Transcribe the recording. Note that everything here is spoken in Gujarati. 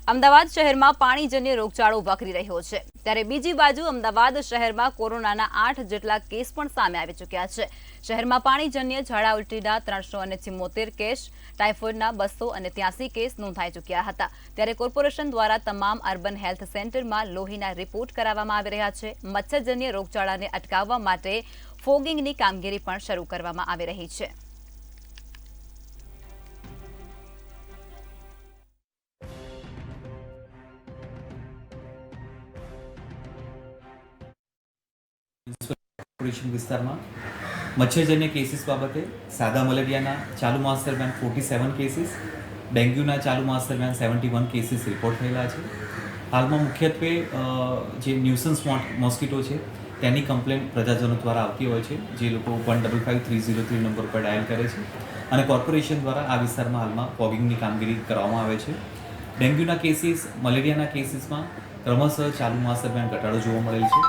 અમદાવાદ શહેરમાં પાણીજન્ય રોગચાળો વકરી રહ્યો છે, ત્યારે બીજી બાજુ અમદાવાદ શહેરમાં કોરોનાના 8 જેટલા કેસ પણ સામે આવી ચૂક્યા છે। શહેરમાં પાણીજન્ય ઝાડા ઉલટીના 374 કેસ, ટાઇફોઇડના 283 કેસ નોંધાઈ ચૂક્યા હતા। ત્યારે કોર્પોરેશન દ્વારા તમામ અર્બન હેલ્થ સેન્ટરમાં લોહીના રિપોર્ટ કરાવવામાં આવી રહ્યા છે। મચ્છરજન્ય રોગચાળાને અટકાવવા માટે ફોગિંગની કામગીરી પણ શરૂ કરવામાં આવી રહી છે। કોર્પોરેશન વિસ્તારમાં મચ્છરજન્ય કેસીસ બાબતે સાદા મલેરિયાના ચાલુ માસ દરમિયાન 47 કેસીસ, ડેન્ગ્યુના ચાલુ માસ દરમિયાન 71 કેસીસ રિપોર્ટ થયેલા છે। હાલમાં મુખ્યત્વે જે ન્યુસન્સ મોસ્કીટો છે તેની કમ્પ્લેન પ્રજાજનો દ્વારા આવતી હોય છે, જે લોકો 155303 નંબર પર ડાયલ કરે છે અને કોર્પોરેશન દ્વારા આ વિસ્તારમાં હાલમાં ફોગિંગની કામગીરી કરવામાં આવે છે। ડેન્ગ્યુના કેસીસ, મલેરિયાના કેસીસમાં ક્રમશઃ ચાલુ માસ દરમિયાન ઘટાડો જોવા મળેલ છે।